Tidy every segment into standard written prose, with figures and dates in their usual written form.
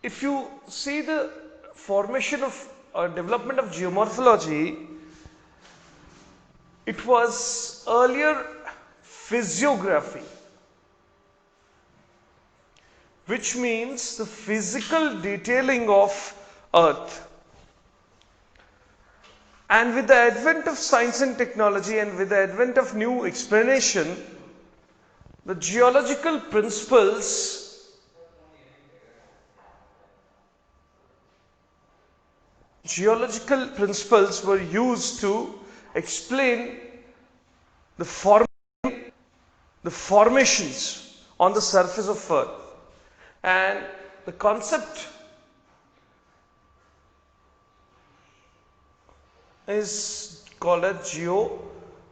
if you see the formation of development of geomorphology, it was earlier physiography, which means the physical detailing of Earth. And with the advent of science and technology and with the advent of new explanation, the geological principles were used to explain the formations on the surface of Earth. And the concept is called as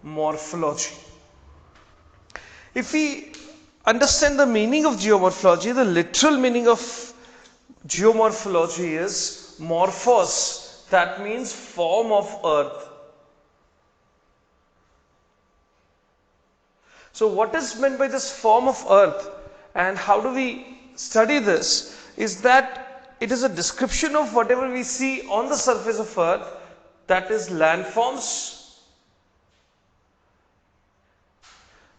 geomorphology. If we understand the meaning of geomorphology, the literal meaning of geomorphology is morphos, that means form of Earth. So what is meant by this form of Earth and how do we study this is that it is a description of whatever we see on the surface of Earth, that is landforms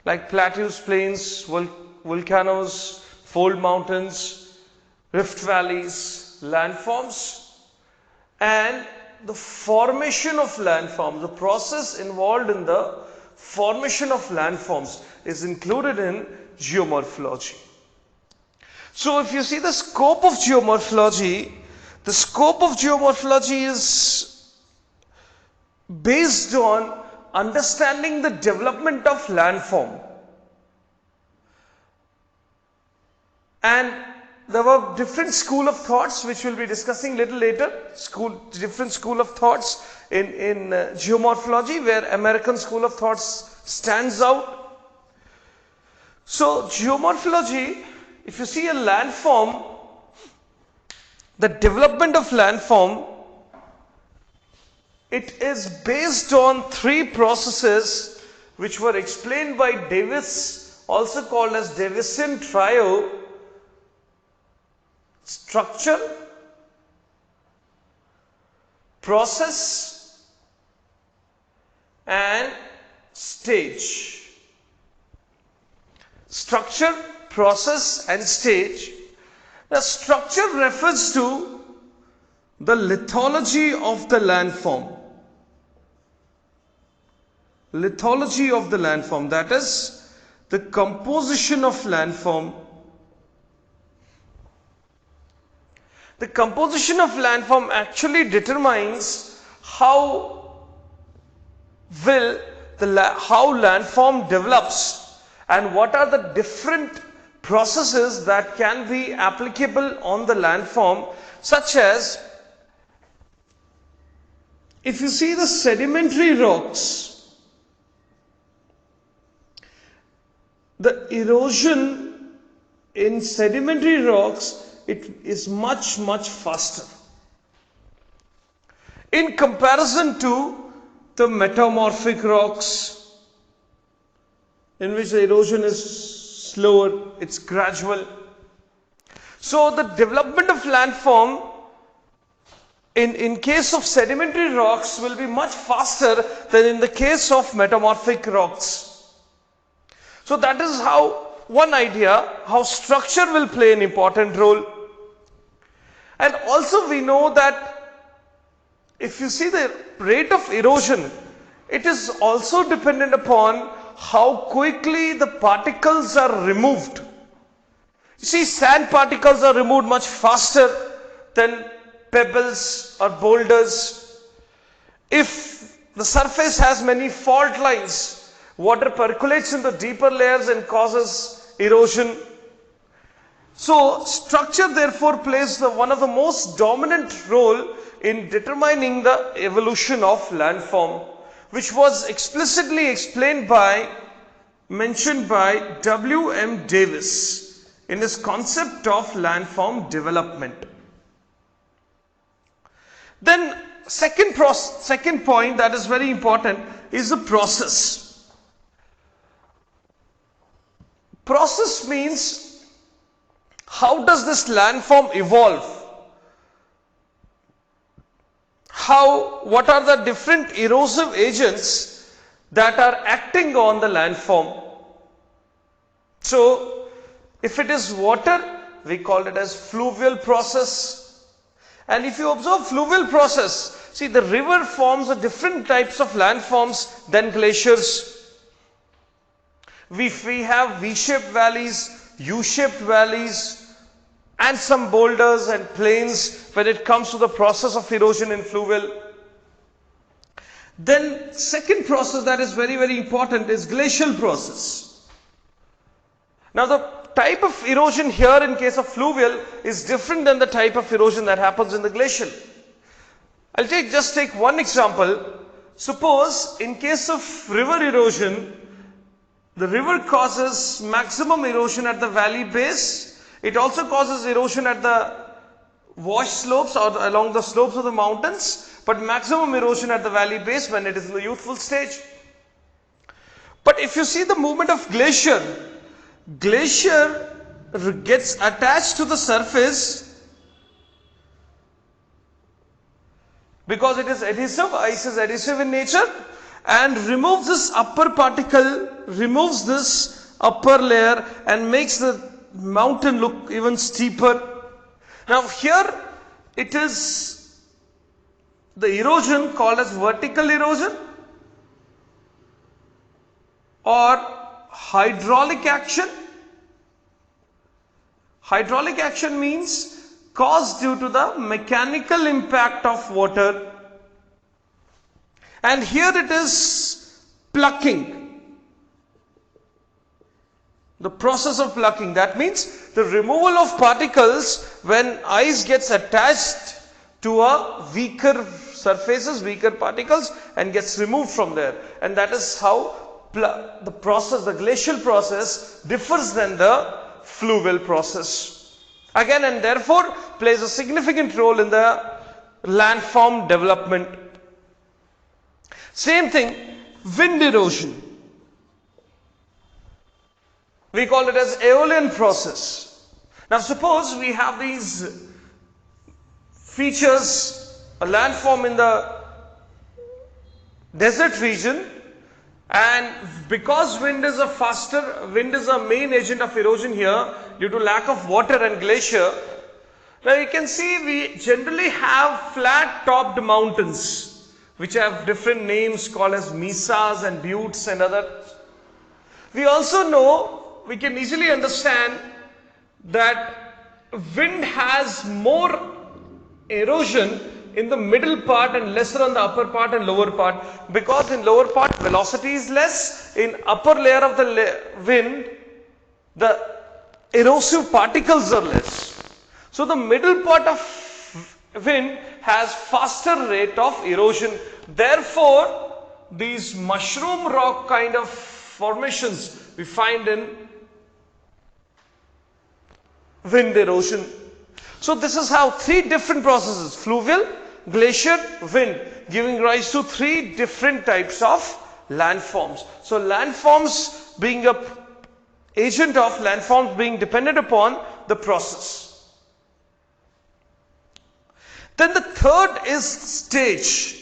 like plateaus, plains, volcanoes, fold mountains, rift valleys, landforms, and the formation of landforms, the process involved in the formation of landforms is included in geomorphology. So if you see the scope of geomorphology, the scope of geomorphology is based on understanding the development of landform. And there were different school of thoughts which we'll be discussing little later, different school of thoughts in geomorphology, where American school of thoughts stands out. So geomorphology, if you see a landform, the development of landform, it is based on three processes which were explained by Davis, also called as Davisian trio: structure, process, and stage. Structure, process, and stage. The structure refers to the lithology of the landform. Lithology of the landform, that is the composition of landform. The composition of landform actually determines how landform develops and what are the different processes that can be applicable on the landform, such as if you see the sedimentary rocks, the erosion in sedimentary rocks, it is much faster in comparison to the metamorphic rocks, in which the erosion is slower, it's gradual. So the development of landform in case of sedimentary rocks will be much faster than in the case of metamorphic rocks. So that is how one idea, how structure will play an important role. And also we know that if you see the rate of erosion, it is also dependent upon how quickly the particles are removed. You see, sand particles are removed much faster than pebbles or boulders. If the surface has many fault lines, water percolates in the deeper layers and causes erosion. So structure therefore plays one of the most dominant role in determining the evolution of landform, which was explicitly mentioned by W.M. Davis in his concept of landform development. Then second point that is very important is the process. Process means how does this landform evolve? what are the different erosive agents that are acting on the landform. So, if it is water, we call it as fluvial process. And if you observe fluvial process, see the river forms a different types of landforms than glaciers. We have V-shaped valleys, U-shaped valleys, and some boulders and plains when it comes to the process of erosion in fluvial. Then second process that is very, very important is glacial process. Now the type of erosion here in case of fluvial is different than the type of erosion that happens in the glacial. I'll just take one example. Suppose in case of river erosion, the river causes maximum erosion at the valley base. It also causes erosion at the wash slopes or along the slopes of the mountains, but maximum erosion at the valley base when it is in the youthful stage. But if you see the movement of glacier gets attached to the surface because it is adhesive, ice is adhesive in nature, and removes this upper particle, removes this upper layer and makes the mountain look even steeper. Now here it is the erosion called as vertical erosion or hydraulic action. Hydraulic action means caused due to the mechanical impact of water. And here it is plucking. The process of plucking. That means the removal of particles when ice gets attached to a weaker surfaces, weaker particles, and gets removed from there. And that is how the process, the glacial process, differs than the fluvial process. Again, and therefore plays a significant role in the landform development. Same thing, wind erosion. We call it as aeolian process. Now suppose we have these features, a landform in the desert region, and because wind is a main agent of erosion here due to lack of water and glacier. Now you can see we generally have flat topped mountains which have different names called as mesas and buttes and other. We also know, we can easily understand that wind has more erosion in the middle part and lesser on the upper part and lower part, because in lower part velocity is less, in upper layer of the wind the erosive particles are less. So the middle part of wind has faster rate of erosion. Therefore these mushroom rock kind of formations we find in wind erosion. So this is how three different processes, fluvial, glacier, wind, giving rise to three different types of landforms. So landforms being a agent of landforms being dependent upon the process. Then the third is stage.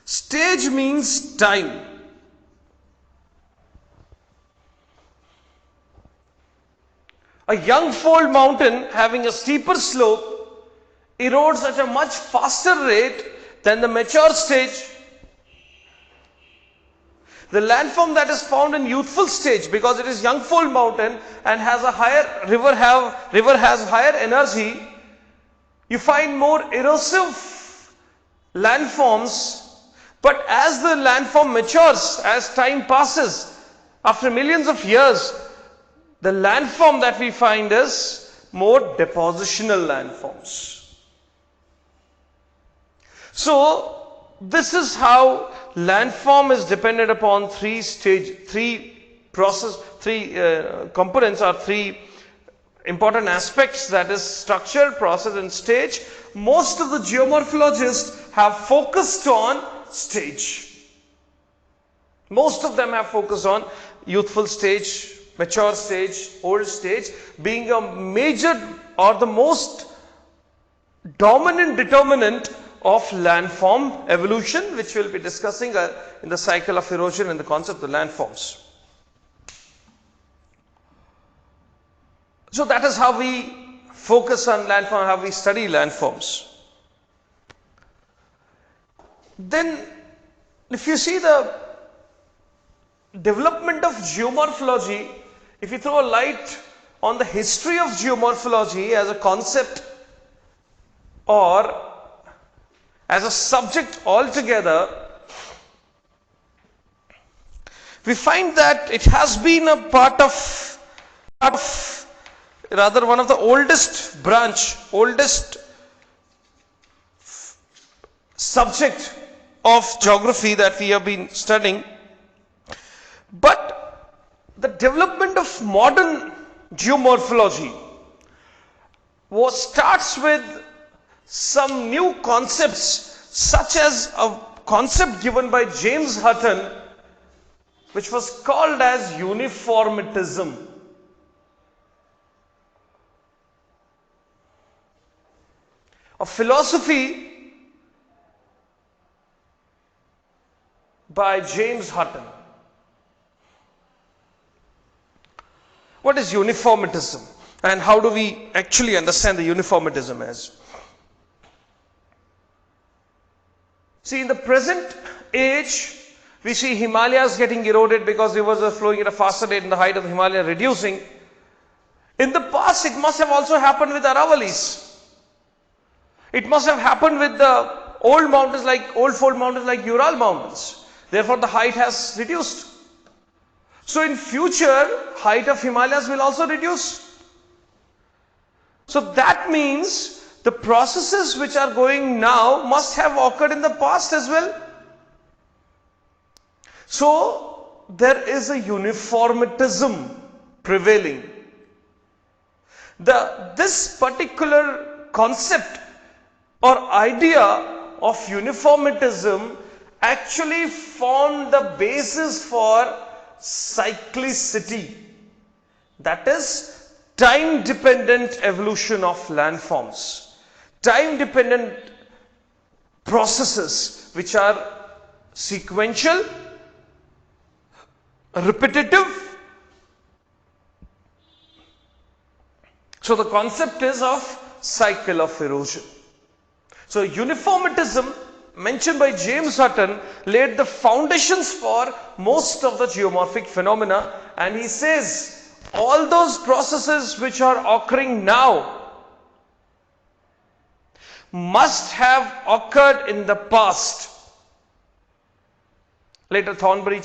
Stage means time. A young fold mountain having a steeper slope erodes at a much faster rate than the mature stage. The landform that is found in youthful stage, because it is young fold mountain and has a higher river has higher energy, you find more erosive landforms. But as the landform matures, as time passes, after millions of years, the landform that we find is more depositional landforms. So this is how landform is dependent upon three components or three important aspects, that is structure, process and stage. Most of the geomorphologists have focused on stage. Most of them have focused on youthful stage, mature stage, old stage, being a major or the most dominant determinant of landform evolution, which we'll be discussing in the cycle of erosion and the concept of landforms. So that is how we focus on landform, how we study landforms. Then if you see the development of geomorphology, if you throw a light on the history of geomorphology as a concept or as a subject altogether, we find that it has been a part of rather one of the oldest subject of geography that we have been studying. But the development of modern geomorphology starts with some new concepts, such as a concept given by James Hutton, which was called as uniformitism. A philosophy by James Hutton. What is uniformitism and how do we actually understand the uniformitism as? See, in the present age, we see Himalayas getting eroded because rivers are flowing at a faster rate and the height of the Himalaya reducing. In the past, it must have also happened with Aravalis. It must have happened with the old fold mountains like Ural mountains. Therefore, the height has reduced. So in future, height of Himalayas will also reduce. So that means the processes which are going now must have occurred in the past as well. So there is a uniformitism prevailing. This particular concept or idea of uniformitism actually formed the basis for cyclicity, that is time dependent evolution of landforms, time dependent processes which are sequential, repetitive. So the concept is of cycle of erosion. So uniformitism mentioned by James Hutton laid the foundations for most of the geomorphic phenomena, and he says all those processes which are occurring now must have occurred in the past. Later Thornbury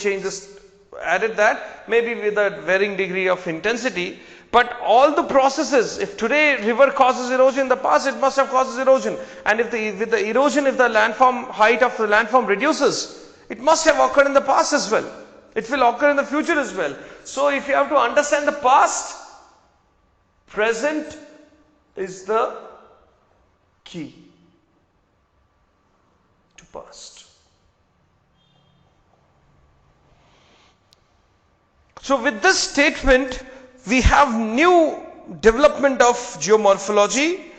added that, maybe with a varying degree of intensity, but all the processes, if today river causes erosion, in the past it must have caused erosion, and if with the erosion, if the landform height of the landform reduces, it must have occurred in the past as well. It will occur in the future as well. So if you have to understand the past, present is the key to past. So with this statement, we have new development of geomorphology.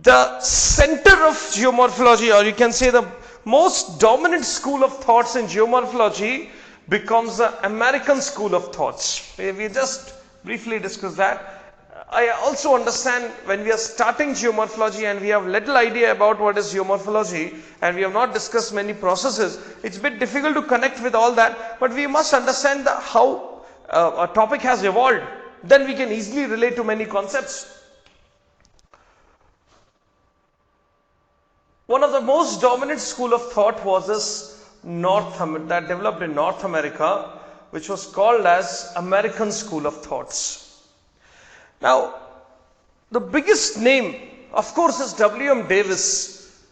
The center of geomorphology, or you can say the most dominant school of thoughts in geomorphology, becomes the American school of thoughts. We just briefly discussed that. I also understand when we are starting geomorphology and we have little idea about what is geomorphology and we have not discussed many processes, it's a bit difficult to connect with all that, but we must understand how a topic has evolved. Then we can easily relate to many concepts. One of the most dominant school of thought was this that developed in North America, which was called as American School of Thoughts. Now, the biggest name, of course, is W.M. Davis,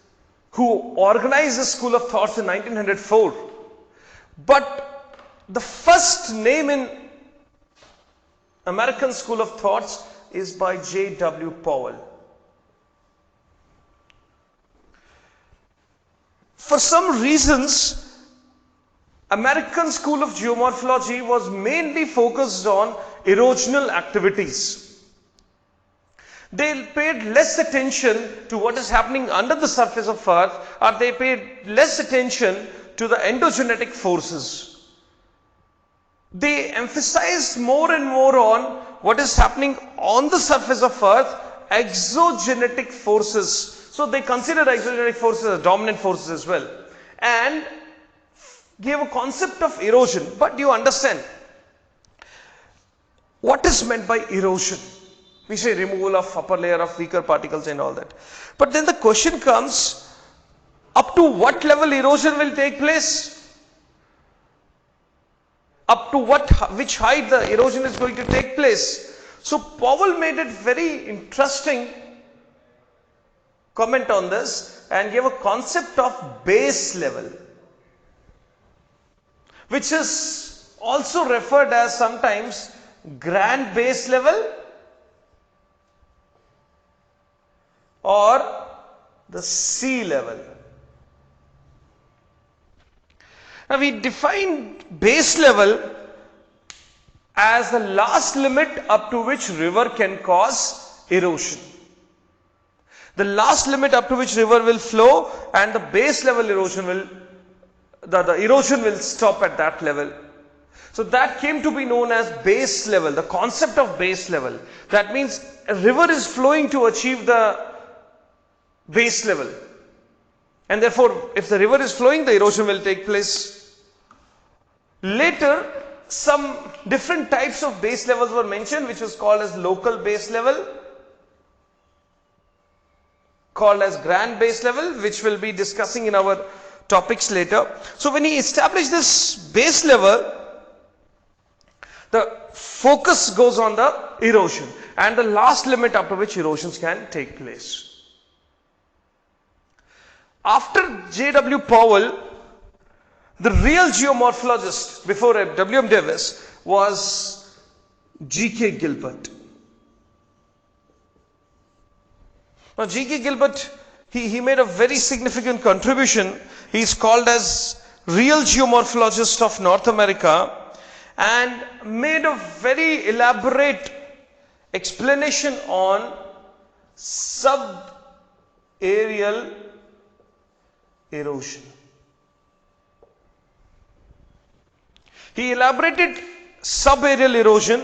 who organized the School of Thoughts in 1904. But the first name in American School of Thoughts is by J.W. Powell. For some reasons, American School of Geomorphology was mainly focused on erosional activities. They paid less attention to what is happening under the surface of Earth, or they paid less attention to the endogenetic forces. They emphasized more and more on what is happening on the surface of Earth, exogenetic forces. So they considered exogenetic forces as dominant forces as well, and gave a concept of erosion. But you understand what is meant by erosion? We say removal of upper layer of weaker particles and all that. But then the question comes, up to what level erosion will take place? Up to which height the erosion is going to take place? So Powell made it very interesting comment on this and gave a concept of base level, which is also referred as sometimes grand base level or the sea level. Now we define base level as the last limit up to which river can cause erosion. The last limit up to which river will flow, and the base level erosion will, the erosion will stop at that level. So that came to be known as base level, the concept of base level. That means a river is flowing to achieve the base level, and therefore if the river is flowing, the erosion will take place. Later some different types of base levels were mentioned, which was called as local base level, called as grand base level, which we'll be discussing in our topics later. So when he established this base level, the focus goes on the erosion and the last limit up to which erosions can take place. After J.W. Powell, the real geomorphologist before W.M. Davis was G.K. Gilbert. Now G.K. Gilbert, he made a very significant contribution. He is called as real geomorphologist of North America and made a very elaborate explanation on subaerial erosion. He elaborated subaerial erosion,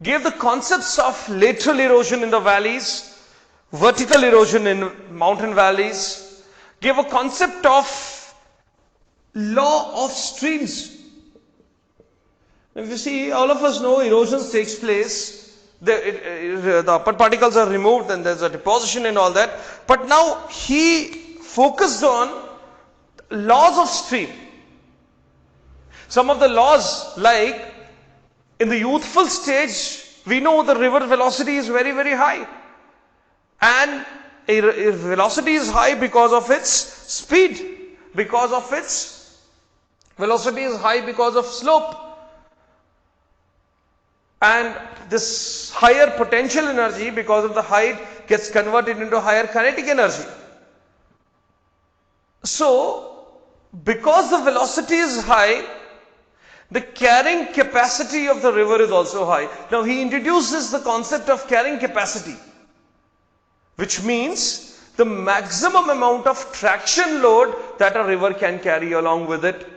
gave the concepts of lateral erosion in the valleys, vertical erosion in mountain valleys, gave a concept of law of streams. If you see, all of us know erosion takes place, the upper particles are removed and there's a deposition and all that. But now he focused on laws of stream. Some of the laws, like in the youthful stage, we know the river velocity is very, very high. And a velocity is high because of its speed, because of its velocity is high because of slope. And this higher potential energy because of the height gets converted into higher kinetic energy. So, because the velocity is high, the carrying capacity of the river is also high. Now he introduces the concept of carrying capacity, which means the maximum amount of traction load that a river can carry along with it,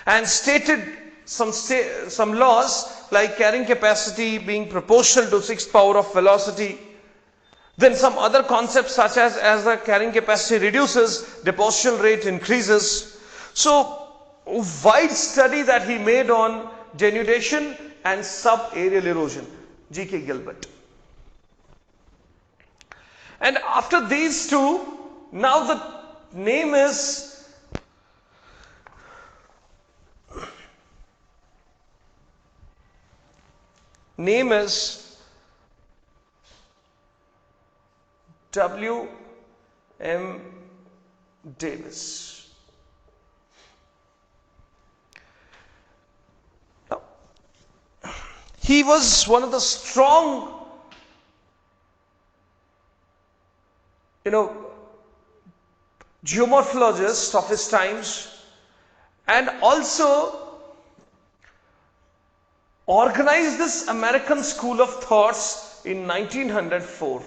and stated some laws like carrying capacity being proportional to 6th power of velocity. Then some other concepts such as the carrying capacity reduces, depositional rate increases. So a wide study that he made on denudation and subaerial erosion, G.K. Gilbert. And after these two, now the name is W.M. Davis. Now, he was one of the strong, geomorphologists of his times, and also organized this American school of thoughts in 1904.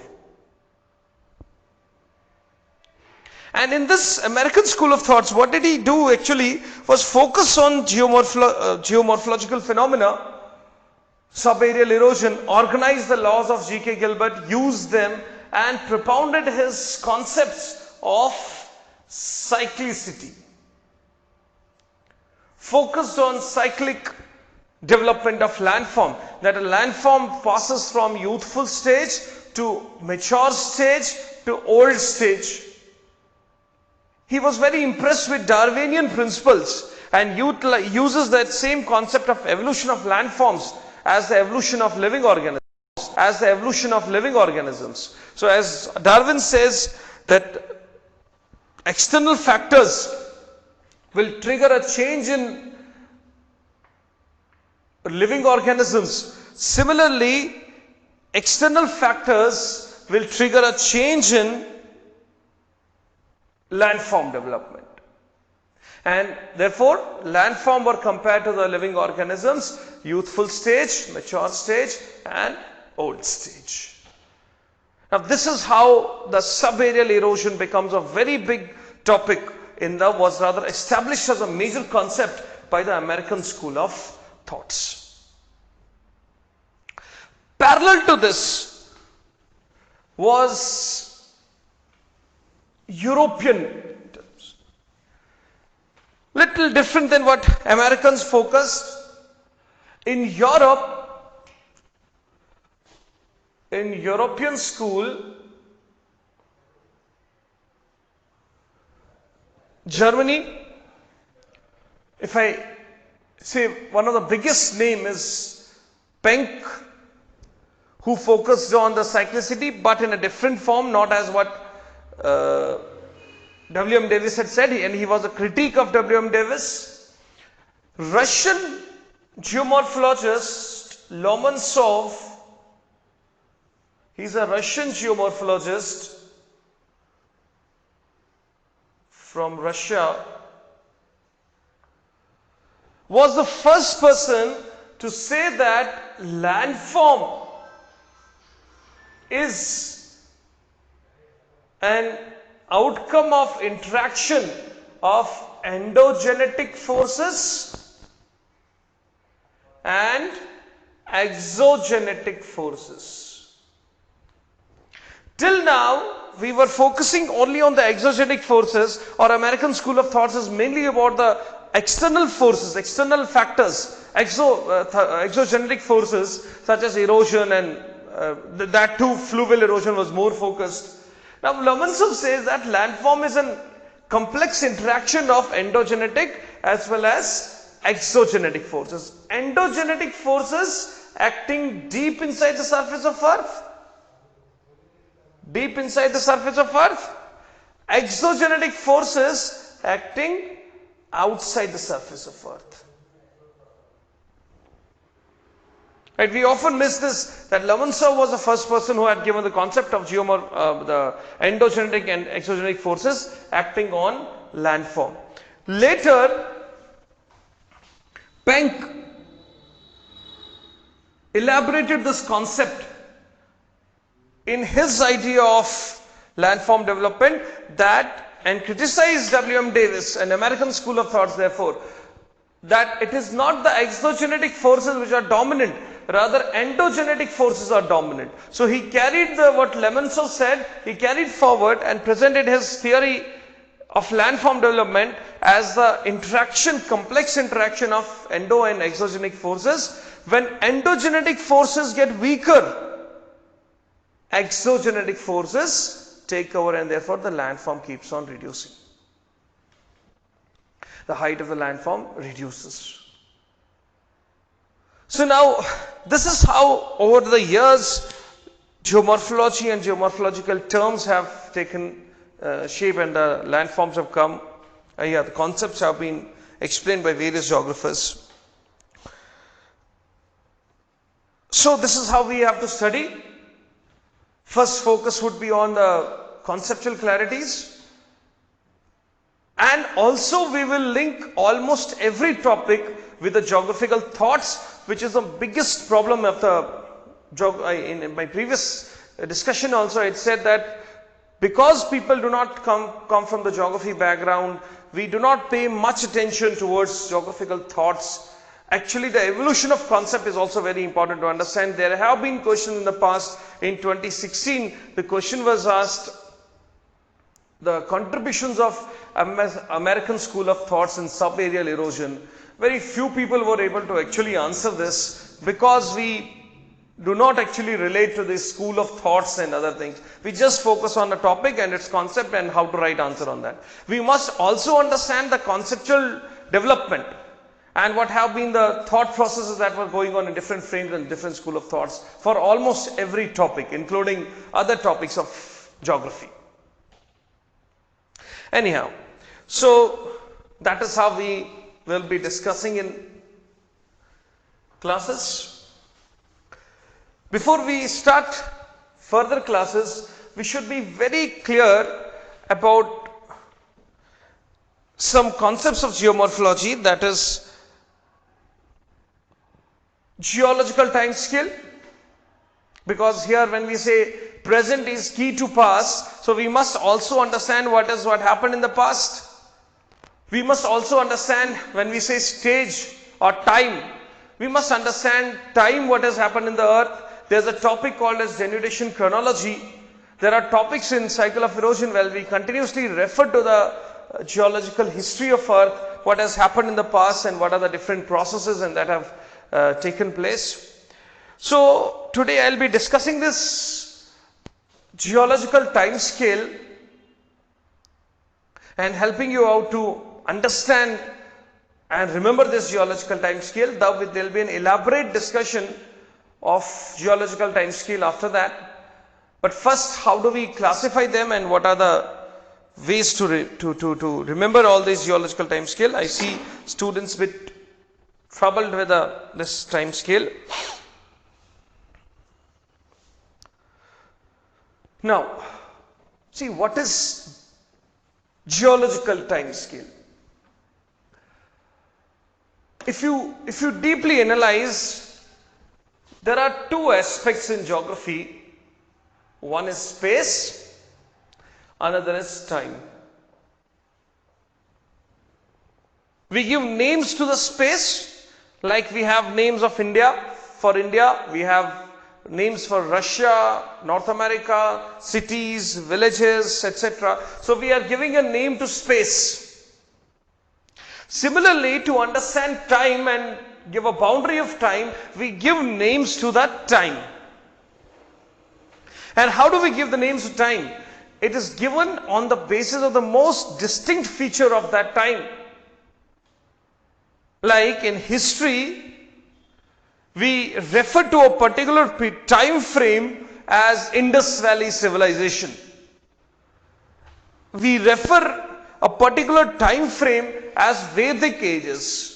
And in this American school of thoughts, what did he do actually was focus on geomorphological phenomena, subaerial erosion, organize the laws of G.K. Gilbert, used them and propounded his concepts of cyclicity. Focused on cyclic development of landform, that a landform passes from youthful stage to mature stage to old stage. He was very impressed with Darwinian principles and uses that same concept of evolution of landforms as the evolution of living organisms. So as Darwin says that external factors will trigger a change in living organisms. Similarly, external factors will trigger a change in landform development. And therefore, landform were compared to the living organisms, youthful stage, mature stage and old stage. Now this is how the subaerial erosion becomes a very big topic was rather established as a major concept by the American school of thoughts. Parallel to this was European terms. Little different than what Americans focused. In Europe, in European school, Germany, if I say one of the biggest name is Penck, who focused on the cyclicity but in a different form, not as what W.M. Davis had said, and he was a critique of W.M. Davis. Russian geomorphologist Lomonosov, he's a Russian geomorphologist from Russia, was the first person to say that landform is an outcome of interaction of endogenetic forces and exogenetic forces. Till now, we were focusing only on the exogenetic forces, or American school of thoughts is mainly about the external forces, external factors, exogenetic forces such as erosion, and that too fluvial erosion was more focused. Now Lomonosov says that landform is a complex interaction of endogenetic as well as exogenetic forces. Endogenetic forces acting deep inside the surface of Earth. Deep inside the surface of Earth. Exogenetic forces acting outside the surface of Earth. Right, we often miss this, that Lomonosov was the first person who had given the concept of the endogenetic and exogenetic forces acting on landform. Later, Penck elaborated this concept in his idea of landform development and criticized W.M. Davis, an American school of thoughts, therefore, that it is not the exogenetic forces which are dominant, rather endogenetic forces are dominant. So he carried what Lomonosov said, he carried forward and presented his theory of landform development as the interaction, complex interaction of endo and exogenic forces. When endogenetic forces get weaker, exogenetic forces take over, and therefore the landform keeps on reducing. The height of the landform reduces. So now, this is how over the years geomorphology and geomorphological terms have taken shape, and the landforms have come. The concepts have been explained by various geographers. So this is how we have to study. First focus would be on the conceptual clarities, and also we will link almost every topic with the geographical thoughts, which is the biggest problem of the in my previous discussion also I said that because people do not come from the geography background, we do not pay much attention towards geographical thoughts. Actually, the evolution of concept is also very important to understand. There have been questions in the past. In 2016, the question was asked, the contributions of American school of thoughts in subaerial erosion. Very few people were able to actually answer this because we do not actually relate to this school of thoughts and other things. We just focus on the topic and its concept and how to write answer on that. We must also understand the conceptual development and what have been the thought processes that were going on in different frames and different school of thoughts for almost every topic, including other topics of geography. Anyhow, so that is how we will be discussing in classes. Before we start further classes, we should be very clear about some concepts of geomorphology, that is geological timescale, because here when we say present is key to past, so we must also understand what happened in the past. We must also understand when we say stage or time, we must understand time, what has happened in the earth. There's a topic called as denudation chronology. There are topics in cycle of erosion where we continuously refer to the geological history of earth, what has happened in the past and what are the different processes and that have taken place. So today I'll be discussing this geological timescale and helping you out to understand and remember this geological timescale. There will be an elaborate discussion of geological timescale after that. But first, how do we classify them and what are the ways to remember all these geological timescale? I see students bit troubled with this timescale. Now, see, what is geological timescale? If you deeply analyze, there are two aspects in geography. One is space, another is time. We give names to the space, like we have names of India. For India, we have names for Russia, North America, cities, villages, etc. So we are giving a name to space. Similarly, to understand time and give a boundary of time, we give names to that time. And how do we give the names to time? It is given on the basis of the most distinct feature of that time. Like in history, we refer to a particular time frame as Indus Valley civilization. We refer a particular time frame as Vedic ages.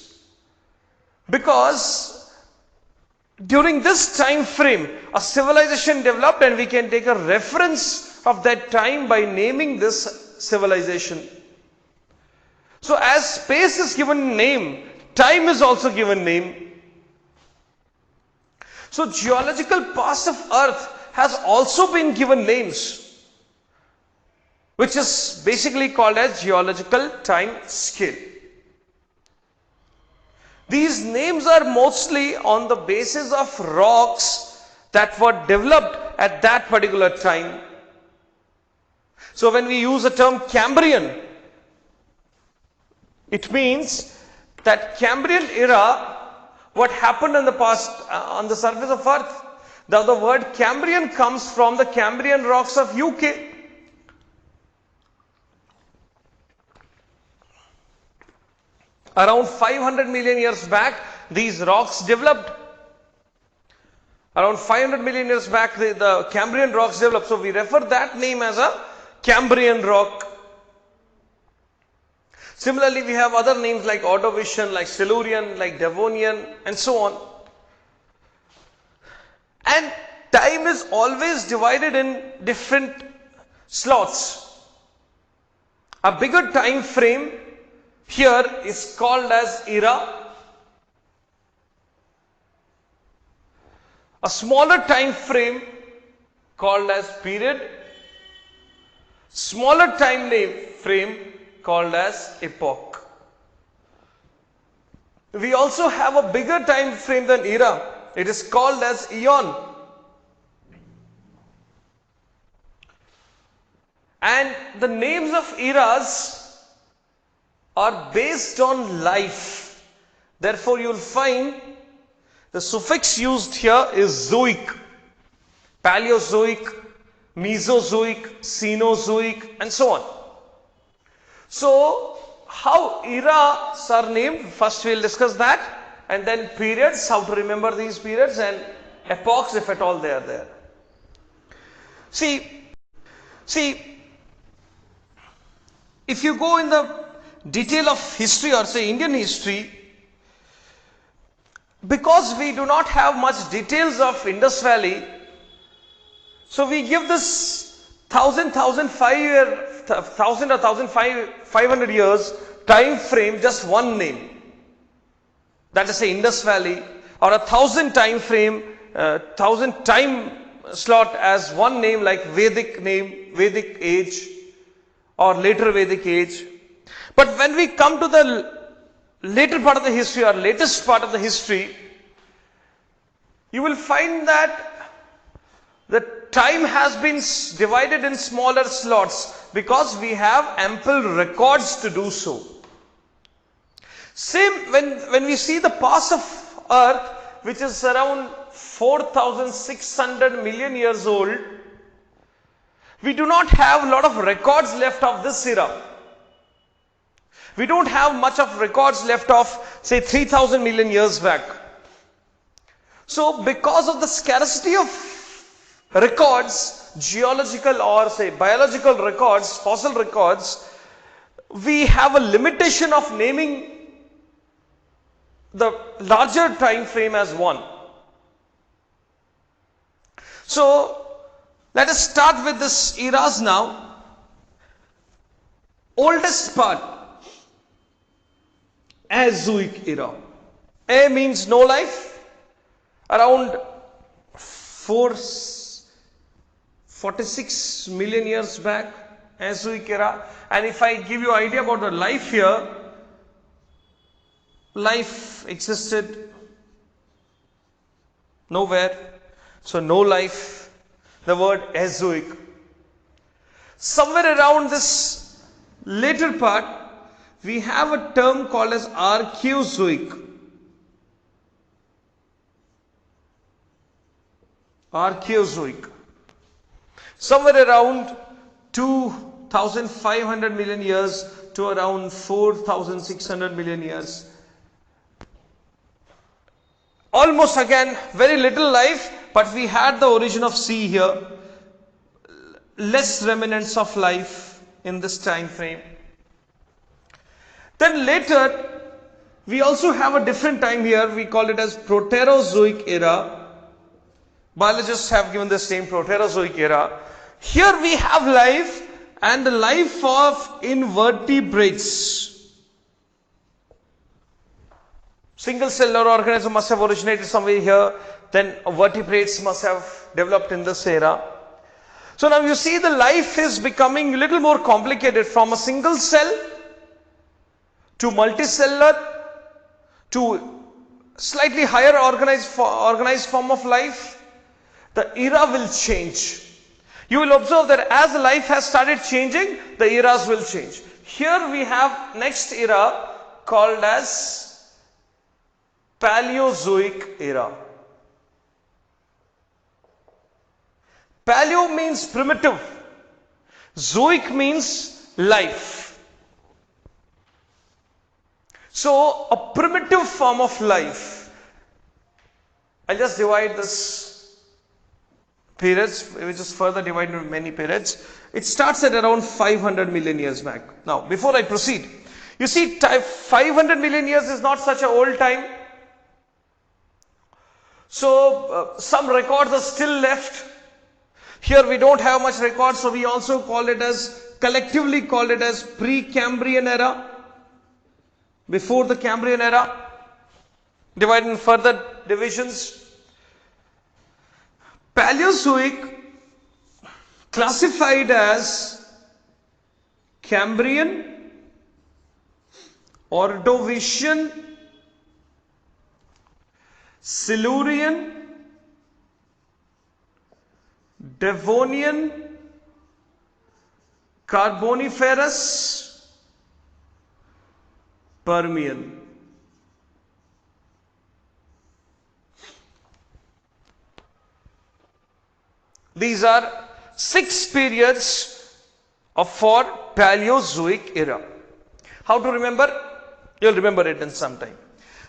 Because during this time frame, a civilization developed and we can take a reference of that time by naming this civilization. So as space is given name, time is also given name. So geological past of earth has also been given names, which is basically called as geological time scale. These names are mostly on the basis of rocks that were developed at that particular time. So when we use the term Cambrian, it means that Cambrian era, what happened in the past on the surface of earth. The word Cambrian comes from the Cambrian rocks of UK. Around 500 million years back, these rocks developed. Around 500 million years back, the Cambrian rocks developed. So we refer that name as a Cambrian rock. Similarly, we have other names like Ordovician, like Silurian, like Devonian, and so on. And time is always divided in different slots. A bigger time frame here is called as era. A smaller time frame called as period. Smaller time frame called as epoch. We also have a bigger time frame than era. It is called as eon. And the names of eras are based on life. Therefore, you will find the suffix used here is zoic, Paleozoic, Mesozoic, Cenozoic, and so on. So, how eras are named? First we will discuss that, and then periods, how to remember these periods, and epochs if at all they are there. See, if you go in the detail of history or say Indian history, because we do not have much details of Indus Valley, so we give this 1,500 years time frame just one name. That is say Indus Valley, or 1,000 time frame, 1,000 time slot as one name like Vedic name, Vedic age, or later Vedic age. But when we come to the later part of the history or latest part of the history, you will find that the time has been divided in smaller slots because we have ample records to do so. Same when we see the past of Earth, which is around 4,600 million years old, we do not have a lot of records left of this era. We don't have much of records left of say 3,000 million years back. So because of the scarcity of records, geological or say biological records, fossil records, we have a limitation of naming the larger time frame as one. So let us start with this eras now. Oldest part, Azoic era. A means no life. Around 446 million years back, Azoic era. And if I give you idea about the life here, life existed nowhere. So no life. The word Azoic. Somewhere around this later part, we have a term called as Archaeozoic. Archaeozoic. Somewhere around 2,500 million years to around 4,600 million years. Almost again very little life, but we had the origin of sea here. Less remnants of life in this time frame. Then later, we also have a different time here. We call it as Proterozoic era. Biologists have given this name, Proterozoic era. Here we have life, and the life of invertebrates. Single cellular organism must have originated somewhere here. Then vertebrates must have developed in this era. So now you see the life is becoming a little more complicated, from a single cell to multicellular to slightly higher organized form of life. The era will change. You will observe that as life has started changing, the eras will change. Here we have next era called as Paleozoic era. Paleo means primitive. Zoic means life. So a primitive form of life. I'll just divide this periods, which is further divided into many periods. It starts at around 500 million years back. Now, before I proceed, you see 500 million years is not such an old time. So, some records are still left. Here we don't have much records, so we also call it as, collectively call it as pre-Cambrian era. Before the Cambrian era, divided in further divisions. Paleozoic classified as Cambrian, Ordovician, Silurian, Devonian, Carboniferous, Permian. These are 6 periods for Paleozoic era. How to remember? You'll remember it in some time.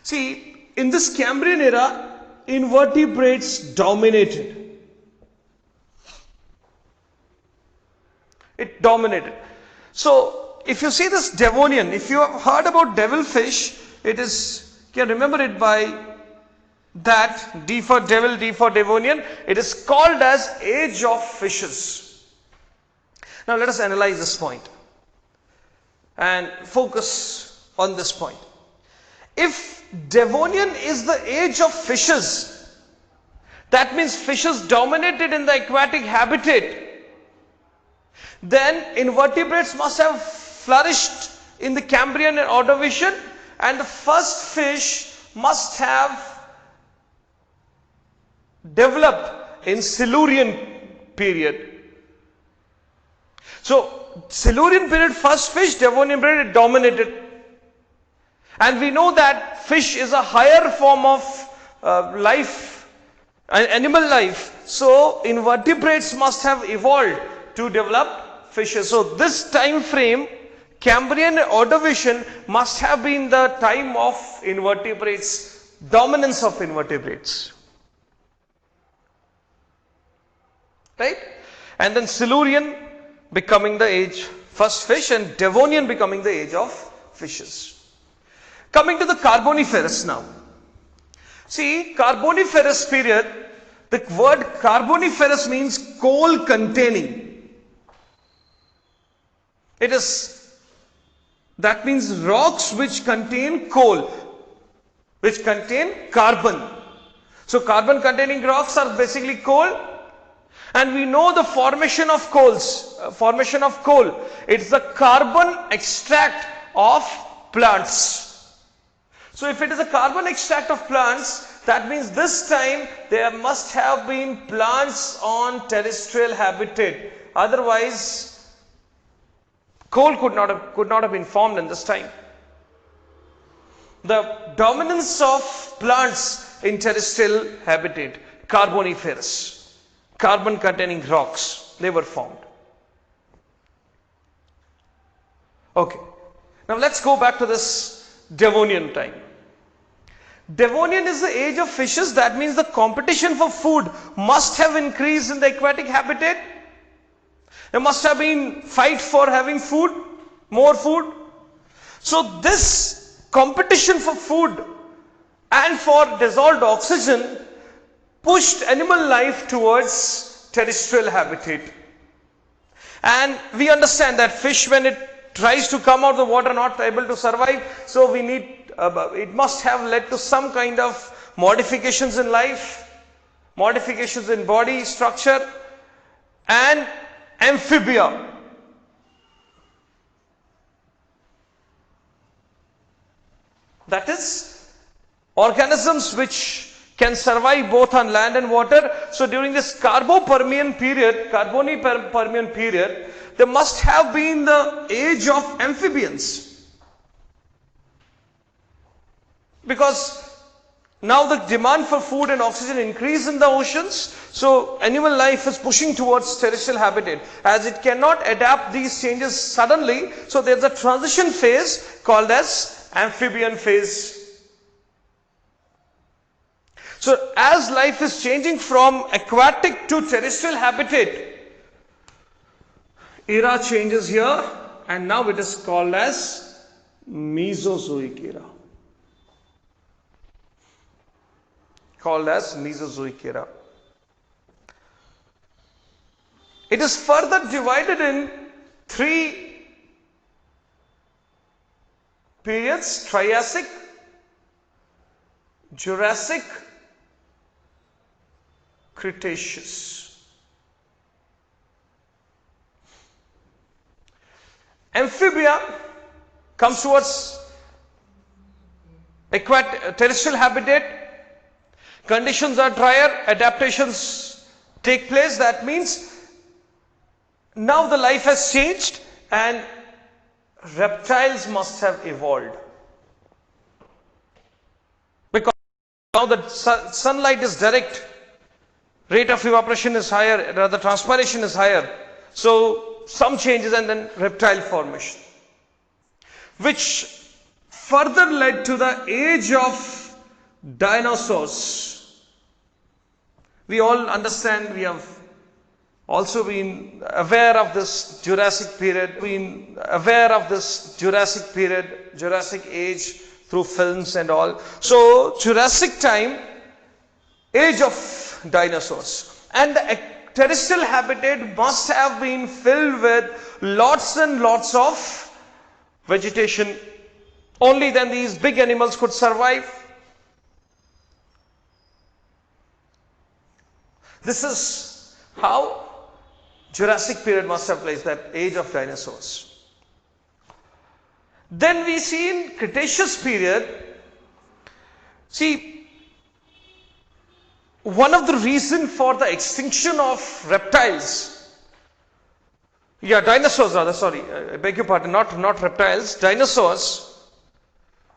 See, in this Cambrian era, invertebrates dominated. It dominated. So, if you see this Devonian, if you have heard about devilfish, it is, you can remember it by that, D for devil, D for Devonian. It is called as age of fishes. Now let us analyze this point and focus on this point. If Devonian is the age of fishes, that means fishes dominated in the aquatic habitat, then invertebrates must have flourished in the Cambrian and Ordovician, and the first fish must have developed in Silurian period. So Silurian period, first fish, Devonian period, it dominated. And we know that fish is a higher form of life, animal life. So invertebrates must have evolved to develop fishes. So this time frame, Cambrian and Ordovician, must have been the time of invertebrates, dominance of invertebrates. Right? And then Silurian becoming the age, first fish, and Devonian becoming the age of fishes. Coming to the Carboniferous now. See, Carboniferous period, the word Carboniferous means coal containing. It is, that means rocks which contain coal, which contain carbon. So carbon containing rocks are basically coal. And we know the formation of coal. It's the carbon extract of plants. So if it is a carbon extract of plants, that means this time there must have been plants on terrestrial habitat. Otherwise, coal could not have been formed in this time. The dominance of plants in terrestrial habitat, Carboniferous. Carbon containing rocks, they were formed. Okay, now let's go back to this Devonian time. Devonian is the age of fishes. That means the competition for food must have increased in the aquatic habitat. There must have been fight for having food, more food. So this competition for food and for dissolved oxygen pushed animal life towards terrestrial habitat. And we understand that fish, when it tries to come out of the water, not able to survive, so we need, it must have led to some kind of modifications in life, modifications in body structure, and amphibia. That is, organisms which can survive both on land and water. So during this Carbo-Permian period, Carboni-Permian period, there must have been the age of amphibians. Because now the demand for food and oxygen increase in the oceans, so animal life is pushing towards terrestrial habitat. As it cannot adapt these changes suddenly, so there's a transition phase called as amphibian phase. So as life is changing from aquatic to terrestrial habitat, era changes here, and now it is called as Mesozoic era. Called as Mesozoic era. It is further divided in 3 periods: Triassic, Jurassic, Cretaceous. Amphibia comes towards terrestrial habitat. Conditions are drier, adaptations take place. That means now the life has changed and reptiles must have evolved. Because now the sunlight is direct, rate of evaporation is higher, rather transpiration is higher. So some changes and then reptile formation, which further led to the age of dinosaurs. We all understand, we have also been aware of this Jurassic period, Jurassic age through films and all. So Jurassic time, age of dinosaurs, and the terrestrial habitat must have been filled with lots and lots of vegetation. Only then these big animals could survive. This is how Jurassic period must have placed, that age of dinosaurs. Then we see in Cretaceous period, see, one of the reasons for the extinction of reptiles, dinosaurs rather, sorry, I beg your pardon, not reptiles, dinosaurs.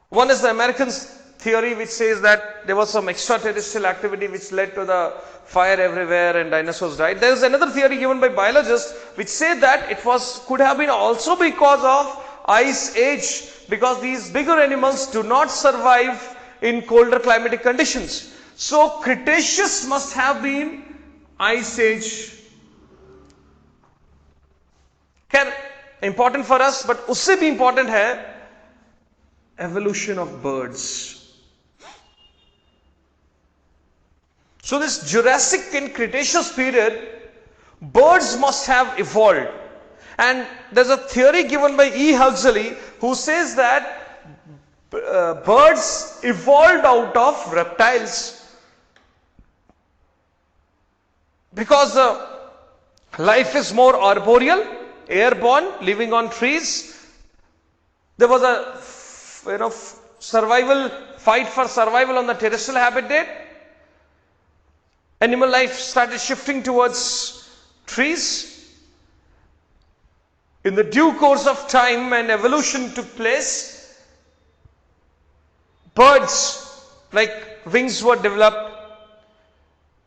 One is the American theory which says that there was some extraterrestrial activity which led to the fire everywhere and dinosaurs died. There is another theory given by biologists which say that it could have been also because of ice age, because these bigger animals do not survive in colder climatic conditions. So Cretaceous must have been ice age. Important for us, but usse bhi important hai evolution of birds. So this Jurassic and Cretaceous period, birds must have evolved. And there's a theory given by E. Huxley who says that birds evolved out of reptiles. Because life is more arboreal, airborne, living on trees. There was a fight for survival on the terrestrial habitat. Animal life started shifting towards trees. In the due course of time and evolution took place, birds like wings were developed,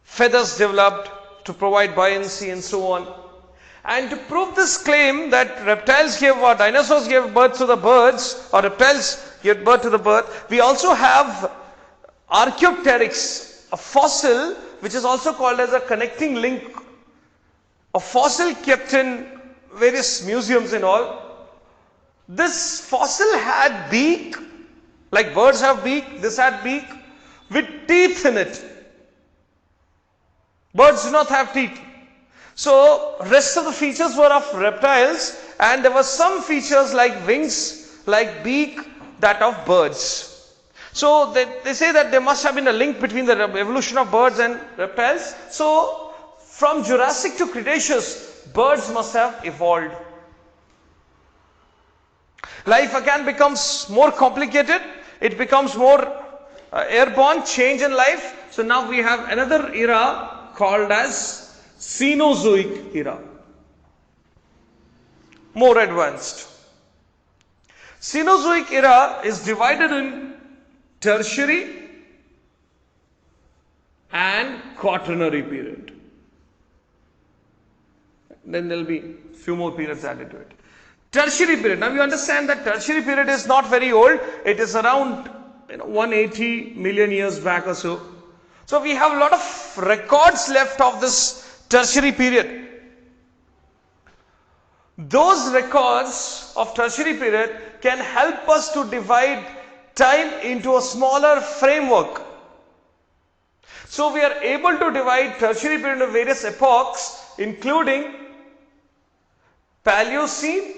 feathers developed to provide buoyancy and so on. And to prove this claim that dinosaurs gave birth to the birds, or reptiles gave birth to the bird, we also have Archaeopteryx, a fossil which is also called as a connecting link, a fossil kept in various museums and all. This fossil had beak, like birds have beak, this had beak, with teeth in it. Birds do not have teeth. So rest of the features were of reptiles, and there were some features like wings, like beak, that of birds. So they say that there must have been a link between the evolution of birds and reptiles. So from Jurassic to Cretaceous, birds must have evolved. Life again becomes more complicated. It becomes more airborne, change in life. So now we have another era called as Cenozoic era. More advanced. Cenozoic era is divided in Tertiary and Quaternary period. Then there will be few more periods added to it. Tertiary period. Now you understand that Tertiary period is not very old. It is around 180 million years back or so. So we have a lot of records left of this Tertiary period. Those records of Tertiary period can help us to divide time into a smaller framework. So we are able to divide Tertiary period into various epochs, including Paleocene,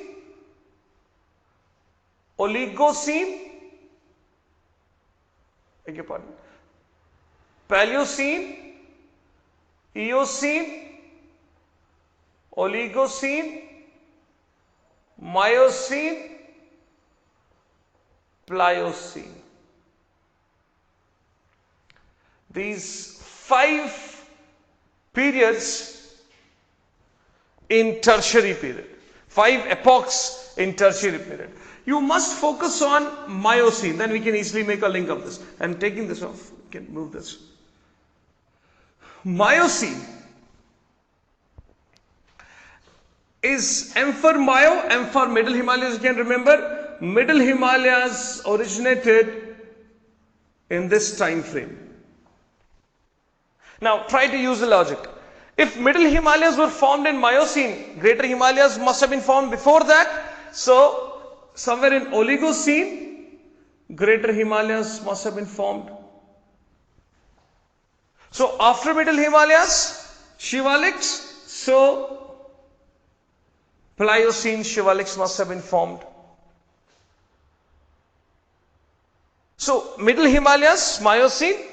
Oligocene, Paleocene, Eocene, Oligocene, Miocene, Pliocene. These 5 periods in tertiary period. 5 epochs in tertiary period. You must focus on Miocene, then we can easily make a link of this. I am taking this off, we can move this. Miocene is M for Mio, M for Middle Himalayas. You can remember, Middle Himalayas originated in this time frame. Now try to use the logic. If Middle Himalayas were formed in Miocene, Greater Himalayas must have been formed before that. So somewhere in Oligocene, Greater Himalayas must have been formed. So after Middle Himalayas, Shivaliks, so Pliocene Shivaliks must have been formed. So Middle Himalayas, Miocene,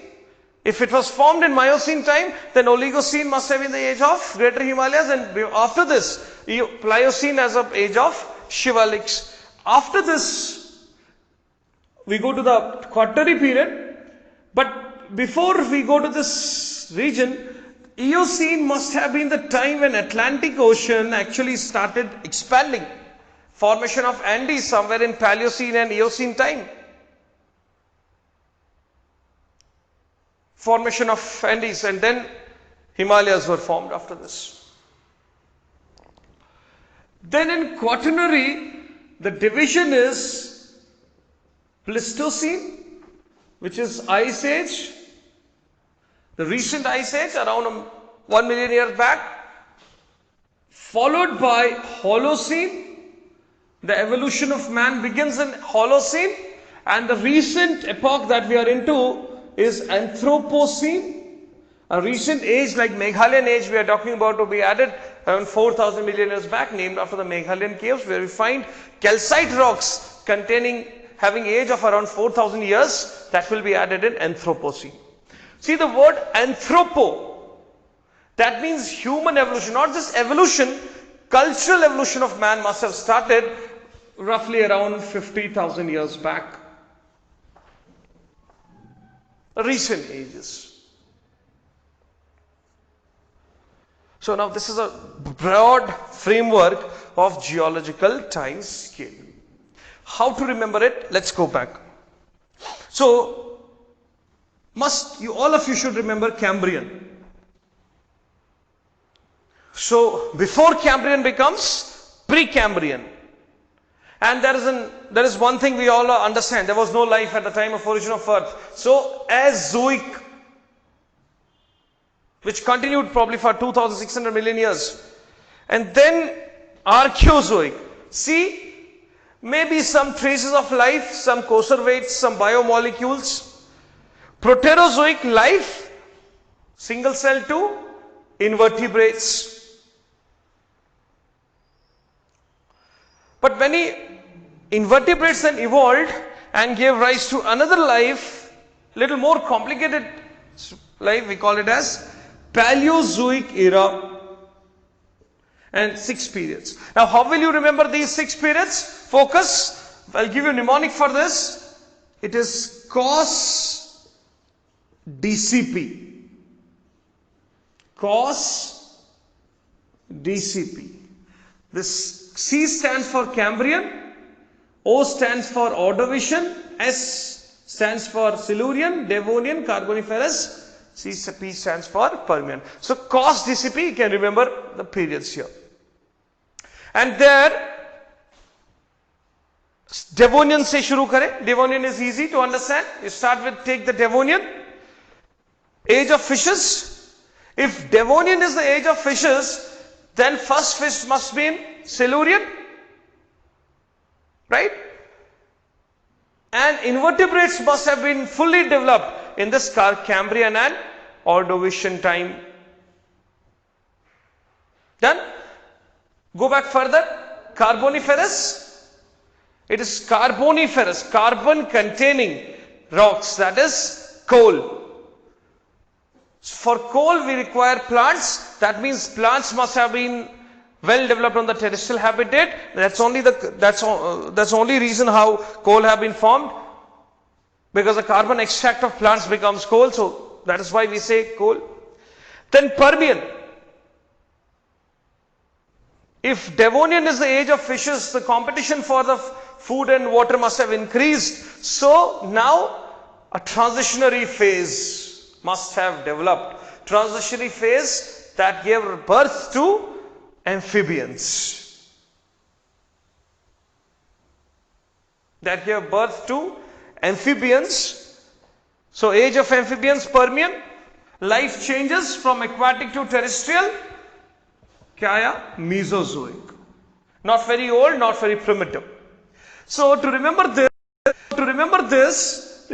if it was formed in Miocene time, then Oligocene must have been the age of Greater Himalayas, and after this, Pliocene as of age of Shivaliks. After this, we go to the Quaternary period, but before we go to this region, Eocene must have been the time when Atlantic Ocean actually started expanding. Formation of Andes somewhere in Paleocene and Eocene time. Formation of Andes, and then Himalayas were formed after this. Then in Quaternary, the division is Pleistocene, which is Ice Age, the recent Ice Age around 1 million years back, followed by Holocene. The evolution of man begins in Holocene, and the recent epoch that we are into is Anthropocene. A recent age like Meghalayan age we are talking about to be added around 4,000 million years back, named after the Meghalayan caves, where we find calcite rocks having age of around 4,000 years, that will be added in Anthropocene. See the word anthropo, that means human evolution, not just evolution, cultural evolution of man must have started roughly around 50,000 years back. Recent ages. So now this is a broad framework of geological time scale. How to remember it? Let's go back. So all of you should remember Cambrian. So before Cambrian becomes Precambrian. And there is one thing we all understand. There was no life at the time of origin of Earth. So Azoic, which continued probably for 2,600 million years. And then Archaeozoic. See, maybe some traces of life, some conservates, some biomolecules. Proterozoic life, single cell to invertebrates. But many invertebrates then evolved and gave rise to another life, little more complicated life, we call it as Paleozoic Era, and 6 periods. Now how will you remember these 6 periods? Focus, I'll give you a mnemonic for this. It is cos DCP. Cos DCP. This C stands for Cambrian, O stands for Ordovician, S stands for Silurian, Devonian, Carboniferous, P stands for Permian. So cos DCP, you can remember the periods here. And there, Devonian se shuru kare. Devonian is easy to understand. You start with, take the Devonian, age of fishes. If Devonian is the age of fishes, then first fish must be in Silurian, right? And invertebrates must have been fully developed in this Cambrian and Ordovician time. Done? Go back further. Carboniferous. It is Carboniferous, carbon containing rocks, that is coal. For coal we require plants. That means plants must have been well developed on the terrestrial habitat. That's only reason how coal have been formed, because the carbon extract of plants becomes coal. So that is why we say coal. Then Permian. If Devonian is the age of fishes, the competition for the food and water must have increased. So now a transitionary phase must have developed. Transitionary phase that gave birth to amphibians. That gave birth to amphibians. So age of amphibians, Permian. Life changes from aquatic to terrestrial. क्या आया? Mesozoic. Not very old, not very primitive. So to remember this,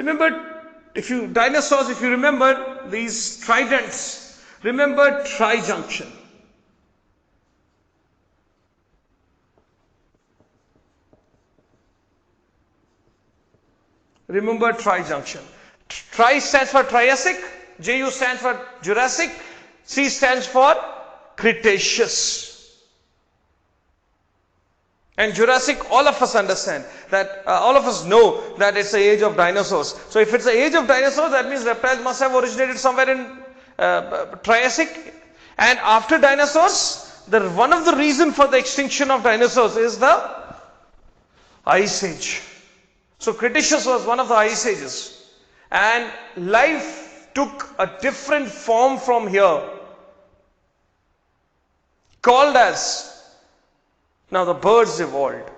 if you dinosaurs, if you remember these tridents, remember trijunction. Remember trijunction. Tri stands for Triassic, JU stands for Jurassic, C stands for Cretaceous. And Jurassic, all of us understand that, all of us know that it's the age of dinosaurs. So if it's the age of dinosaurs, that means reptiles must have originated somewhere in Triassic. And after dinosaurs, one of the reasons for the extinction of dinosaurs is the Ice Age. So Cretaceous was one of the ice ages. And life took a different form from here, called as, now the birds evolved.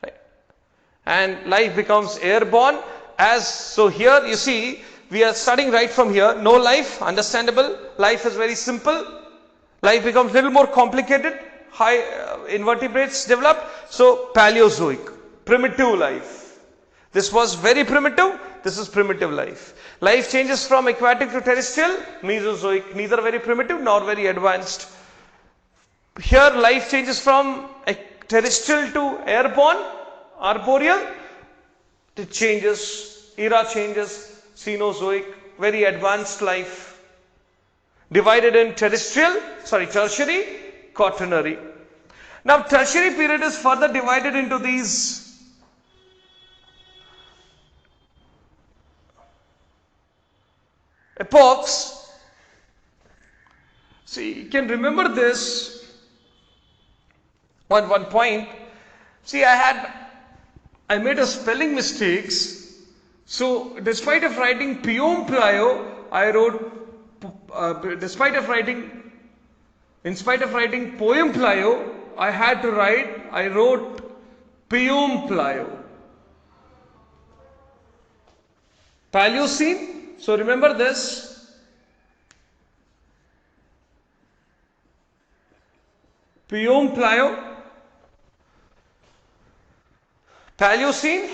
Right. And life becomes airborne. So here you see, we are studying right from here. No life, understandable. Life is very simple. Life becomes a little more complicated. High invertebrates develop. So Paleozoic, primitive life. This was very primitive. This is primitive life. Life changes from aquatic to terrestrial, Mesozoic, neither very primitive nor very advanced. Here life changes from terrestrial to airborne, arboreal. It changes, era changes, Cenozoic, very advanced life. Divided in terrestrial, tertiary, quaternary. Now tertiary period is further divided into these epochs. See, you can remember this one point. See, I made a spelling mistakes. So despite of writing Pium Plio, I wrote, in spite of writing Poem Plio, I wrote Pium Plio. Paleocene. So remember this. Pium Plio. Paleocene,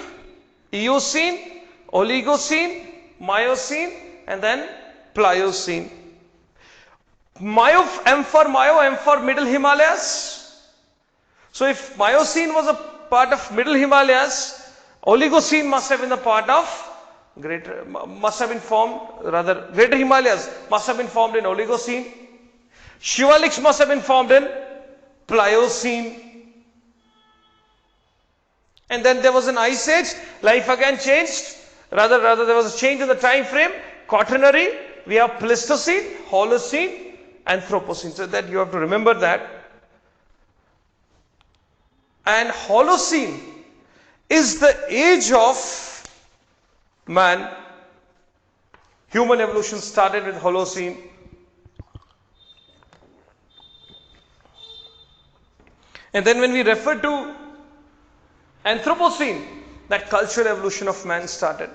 Eocene, Oligocene, Miocene, and then Pliocene. M for Middle Himalayas. So if Miocene was a part of Middle Himalayas, Oligocene must have been a part of Greater Himalayas must have been formed in Oligocene. Shivaliks must have been formed in Pliocene. And then there was an ice age, life again changed. Rather there was a change in the time frame. Quaternary, we have Pleistocene, Holocene, Anthropocene. So that you have to remember that. And Holocene is the age of man. Human evolution started with Holocene. And then when we refer to Anthropocene, that cultural evolution of man started.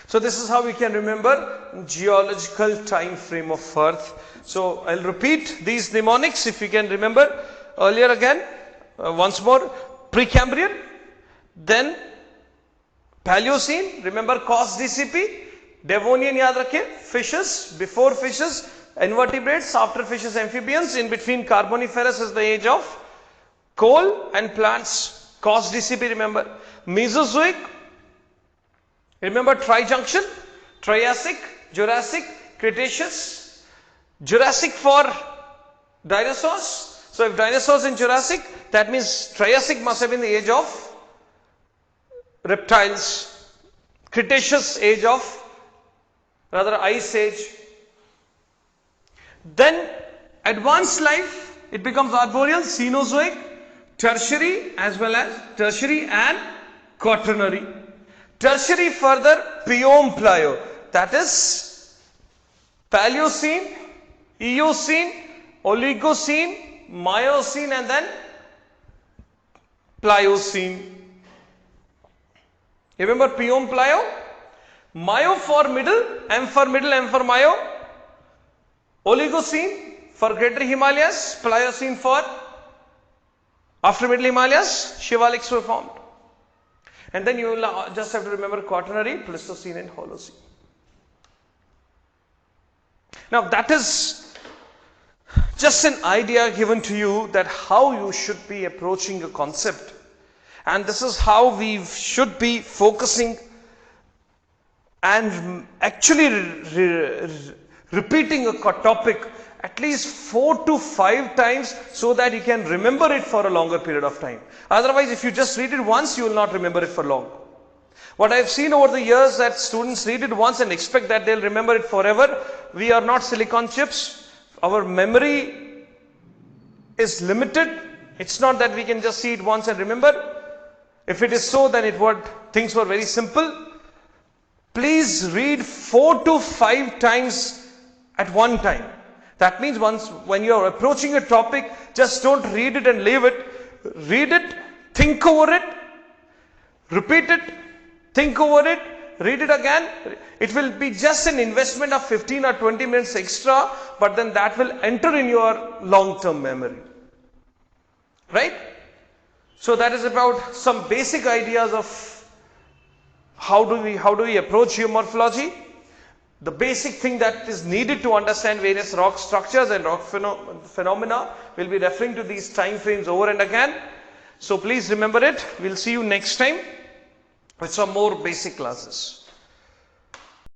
So this is how we can remember geological time frame of Earth. So I'll repeat these mnemonics if you can remember earlier again. Once more, Precambrian, then Paleocene, remember cos DCP, Devonian याद रखें, fishes, before fishes, invertebrates, after fishes, amphibians, in between Carboniferous is the age of coal and plants, cos DCP remember. Mesozoic, Remember trijunction? Triassic, Jurassic, Cretaceous. Jurassic for dinosaurs. So if dinosaurs in Jurassic, that means Triassic must have been the age of reptiles. Cretaceous age of, rather Ice Age. Then advanced life, it becomes arboreal, Cenozoic, Tertiary as well as Tertiary and Quaternary. Tertiary further Pion-Plio, that is Paleocene, Eocene, Oligocene, Miocene and then Pliocene. Remember Pion-Plio? Mio for middle, M for middle, M for Mio. Oligocene for greater Himalayas, Pliocene for after middle Himalayas, Shivalics were formed. And then you will just have to remember Quaternary, Pleistocene and Holocene. Now that is just an idea given to you that how you should be approaching a concept. And this is how we should be focusing and actually repeating a topic at least 4 to 5 times so that you can remember it for a longer period of time. Otherwise, if you just read it once, you will not remember it for long. What I have seen over the years that students read it once and expect that they'll remember it forever. We are not silicon chips. Our memory is limited. It's not that we can just see it once and remember. If it is so, then things were very simple. Please read 4 to 5 times at one time. That means when you are approaching a topic, just don't read it and leave it. Read it, think over it, repeat it, think over it, read it again. It will be just an investment of 15 or 20 minutes extra, but then that will enter in your long-term memory. Right? So that is about some basic ideas of how do we approach geomorphology. The basic thing that is needed to understand various rock structures and rock phenomena, will be referring to these time frames over and again. So please remember it. We'll see you next time with some more basic classes.